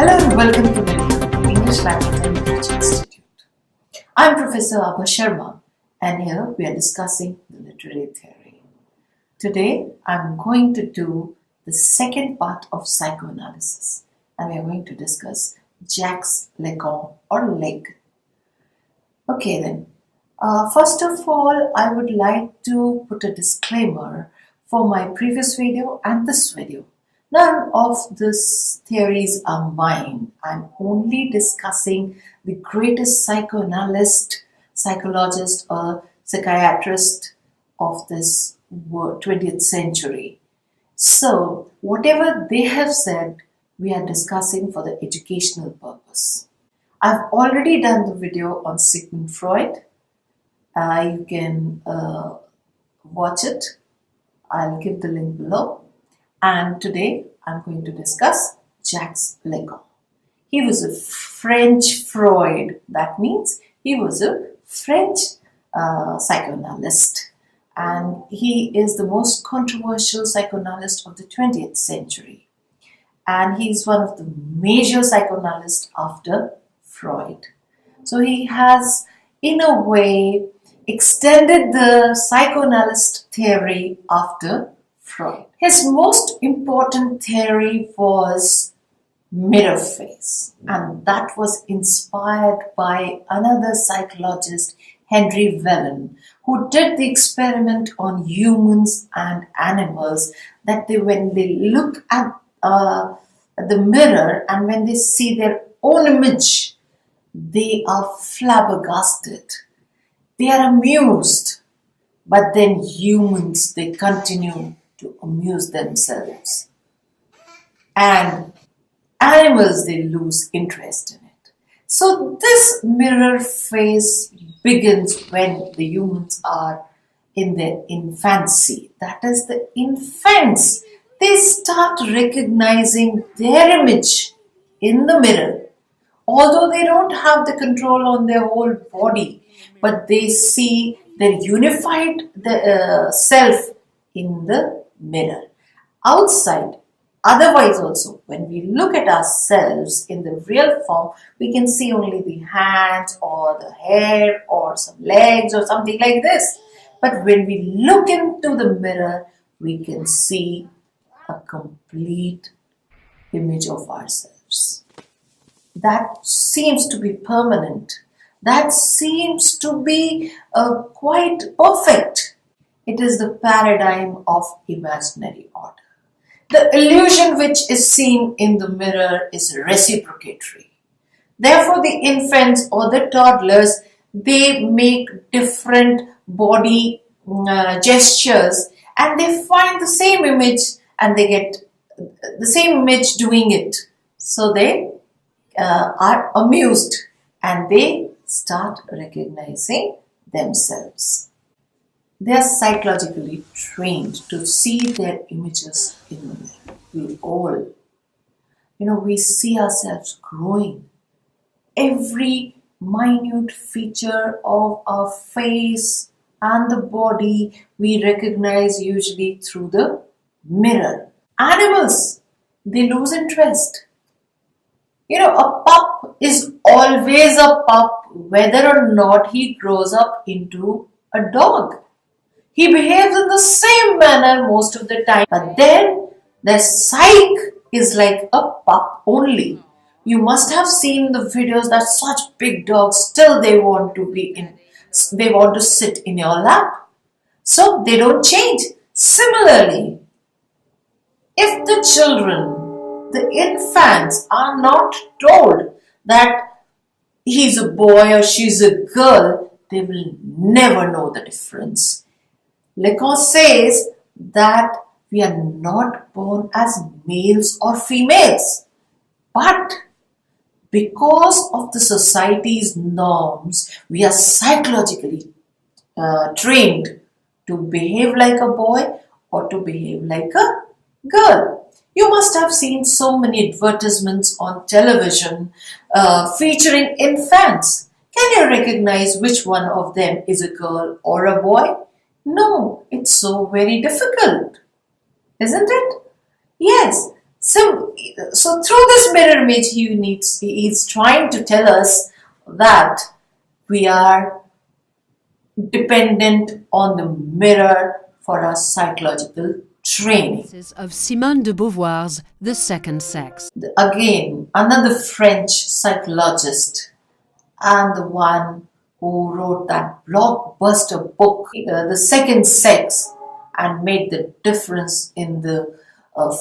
Hello and welcome to the English Language and Literature Institute. I am Professor Abha Sharma and here we are discussing the literary theory. Today I am going to do the second part of psychoanalysis and we are going to discuss Jacques Lacan or Lacan. Okay then, first of all I would like to put a disclaimer for my previous video and this video. None of these theories are mine. I'm only discussing the greatest psychoanalyst, psychologist or psychiatrist of this 20th century. So, whatever they have said, we are discussing for the educational purpose. I've already done the video on Sigmund Freud. You can watch it. I'll give the link below. And today I'm going to discuss Jacques Lacan. He was a French Freud. That means he was a French psychoanalyst. And he is the most controversial psychoanalyst of the 20th century. And he's one of the major psychoanalysts after Freud. So he has, in a way, extended the psychoanalyst theory after Freud. His most important theory was mirror phase, and that was inspired by another psychologist, Henry Wellen, who did the experiment on humans and animals that when they look at the mirror and when they see their own image, they are flabbergasted. They are amused, but then humans, they continue to amuse themselves. And animals, they lose interest in it. So this mirror phase begins when the humans are in their infancy. That is, the infants, they start recognizing their image in the mirror. Although they don't have the control on their whole body, but they see their unified self in the mirror. Outside, otherwise also, when we look at ourselves in the real form, we can see only the hands or the hair or some legs or something like this. But when we look into the mirror, we can see a complete image of ourselves. That seems to be permanent. That seems to be quite perfect. It is the paradigm of imaginary order. The illusion which is seen in the mirror is reciprocatory. Therefore, the infants or the toddlers, they make different body gestures and they find the same image and they get the same image doing it. So they are amused and they start recognizing themselves. They are psychologically trained to see their images in the mirror. We all, we see ourselves growing. Every minute feature of our face and the body we recognize usually through the mirror. Animals, they lose interest. A pup is always a pup whether or not he grows up into a dog. He behaves in the same manner most of the time, but then their psyche is like a pup only. You must have seen the videos that such big dogs still they want to sit in your lap. So they don't change. Similarly, if the children, the infants are not told that he's a boy or she's a girl, they will never know the difference. Lacan says that we are not born as males or females, but because of the society's norms, we are psychologically trained to behave like a boy or to behave like a girl. You must have seen so many advertisements on television featuring infants. Can you recognize which one of them is a girl or a boy? No, it's so very difficult, isn't it? Yes, So through this mirror image, he is trying to tell us that we are dependent on the mirror for our psychological training. Of Simone de Beauvoir's The Second Sex. Again, another French psychologist and the one who wrote that blockbuster book, The Second Sex, and made the difference in the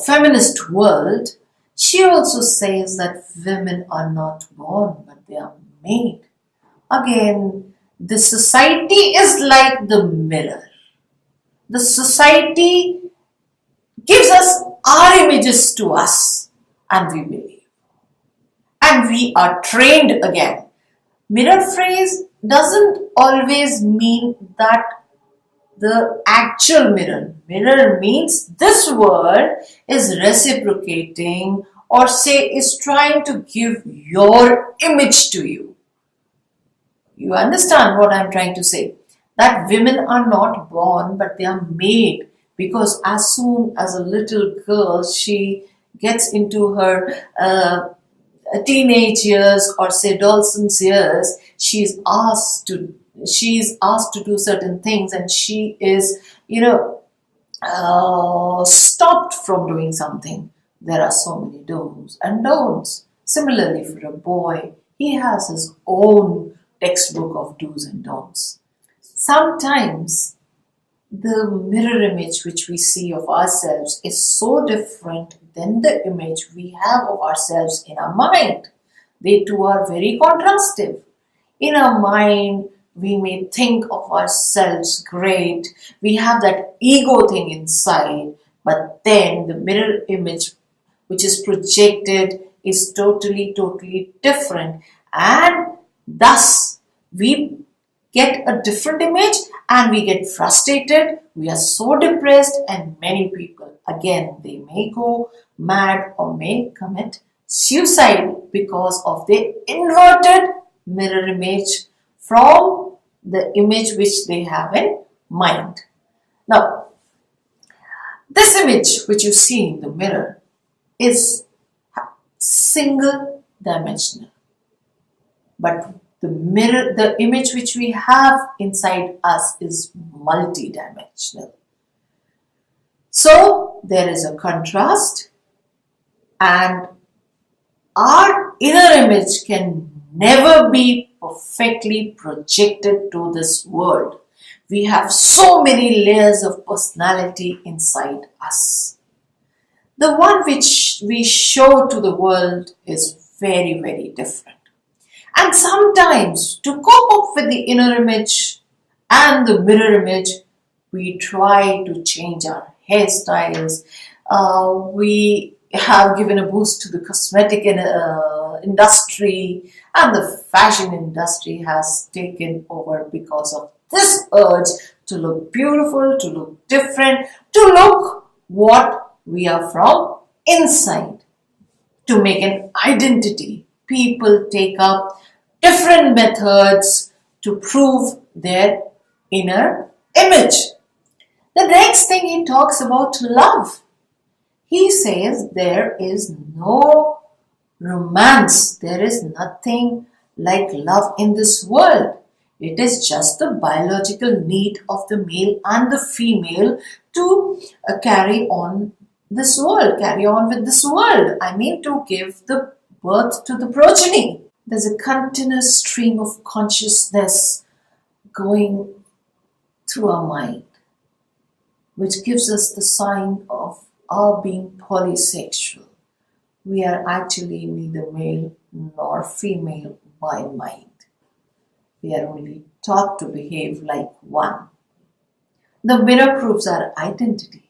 feminist world. She also says that women are not born, but they are made. Again, the society is like the mirror. The society gives us our images to us and we believe. And we are trained again. Mirror phrase doesn't always mean that the actual mirror. Mirror means this world is reciprocating or say is trying to give your image to you. You understand what I'm trying to say? That women are not born but they are made, because as soon as a little girl she gets into her teenage years or say adolescence years, she's asked to do certain things and she is stopped from doing something. There are so many do's and don'ts. Similarly, for a boy, he has his own textbook of do's and don'ts. Sometimes the mirror image which we see of ourselves is so different than the image we have of ourselves in our mind. They two are very contrastive. In our mind, we may think of ourselves great. We have that ego thing inside, but then the mirror image which is projected is totally different, and thus we get a different image and we get frustrated, we are so depressed, and many people, again, they may go mad or may commit suicide because of the inverted mirror image from the image which they have in mind. Now, this image which you see in the mirror is single dimensional, but the image which we have inside us is multidimensional. So there is a contrast, and our inner image can never be perfectly projected to this world. We have so many layers of personality inside us. The one which we show to the world is very different. And sometimes, to cope up with the inner image and the mirror image, we try to change our hairstyles. We have given a boost to the cosmetic industry, and the fashion industry has taken over because of this urge to look beautiful, to look different, to look what we are from inside, to make an identity. People take up different methods to prove their inner image. The next thing he talks about love. He says there is no romance. There is nothing like love in this world. It is just the biological need of the male and the female to carry on with this world. I mean, to give the birth to the progeny. There's a continuous stream of consciousness going through our mind, which gives us the sign of our being polysexual. We are actually neither male nor female by mind. We are only taught to behave like one. The mirror proves our identity,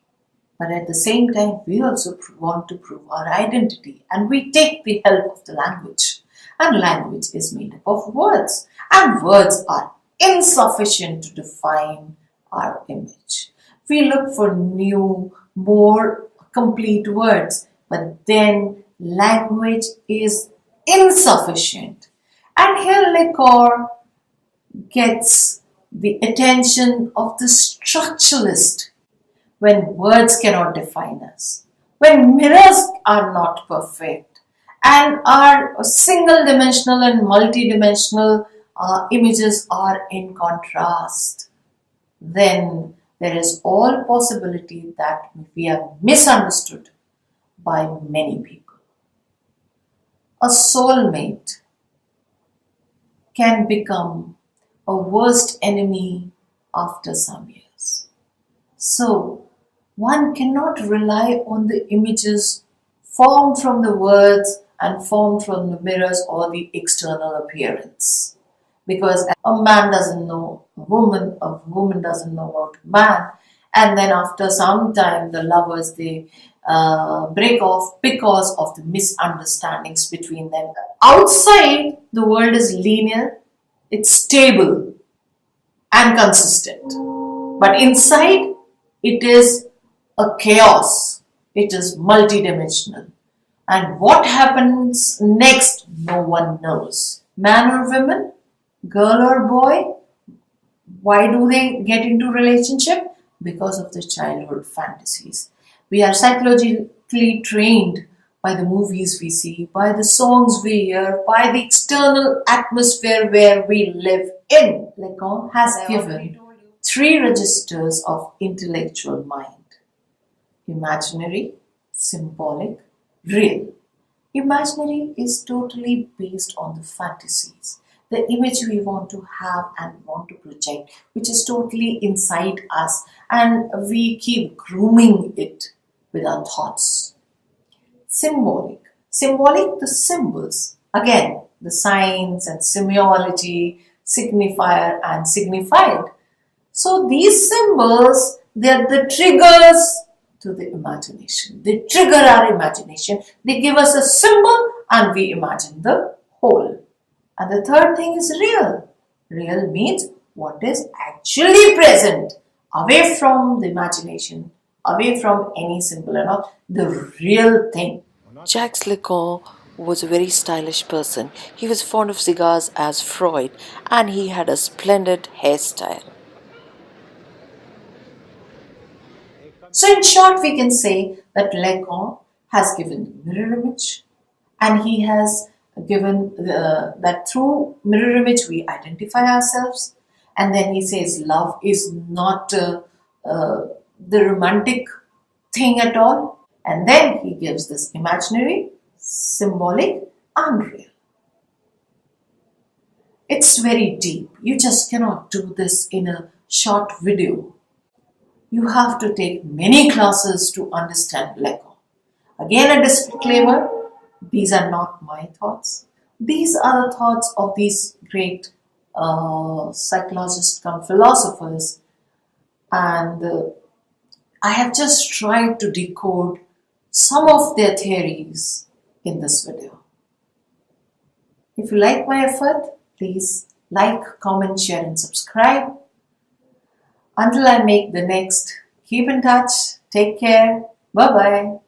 but at the same time, we also want to prove our identity, and we take the help of the language. And language is made up of words, and words are insufficient to define our image. We look for new, more complete words, but then language is insufficient. And here Lacan gets the attention of the structuralist when words cannot define us. when mirrors are not perfect and our single dimensional and multi-dimensional images are in contrast, then there is all possibility that we are misunderstood by many people. A soulmate can become a worst enemy after some years. So, one cannot rely on the images formed from the words and formed from the mirrors or the external appearance. Because a man doesn't know a woman doesn't know about a man, and then after some time the lovers, they break off because of the misunderstandings between them. Outside, the world is linear, it's stable and consistent. But inside, it is a chaos. It is multidimensional. And what happens next, no one knows. Man or woman, girl or boy, why do they get into relationship? Because of the childhood fantasies. We are psychologically trained by the movies we see, by the songs we hear, by the external atmosphere where we live in. Lacan has given 3 registers of intellectual mind: imaginary, symbolic, real. Imaginary is totally based on the fantasies, the image we want to have and want to project, which is totally inside us, and we keep grooming it with our thoughts. Symbolic, the symbols, again, the signs and semiology, signifier and signified. So these symbols, they are the triggers to the imagination. They trigger our imagination. They give us a symbol and we imagine the whole. And the third thing is real. Real means what is actually present, away from the imagination, away from any symbol and all, the real thing. Jacques Lacan was a very stylish person. He was fond of cigars as Freud, and he had a splendid hairstyle. So in short, we can say that Lacan has given the mirror image, and he has given that through mirror image we identify ourselves, and then he says love is not the romantic thing at all, and then he gives this imaginary, symbolic, and real. It's very deep. You just cannot do this in a short video. You have to take many classes to understand Lacan. Again, a disclaimer, these are not my thoughts. These are the thoughts of these great psychologists come philosophers, and I have just tried to decode some of their theories in this video. If you like my effort, please like, comment, share and subscribe. Until I make the next, keep in touch, take care, bye-bye.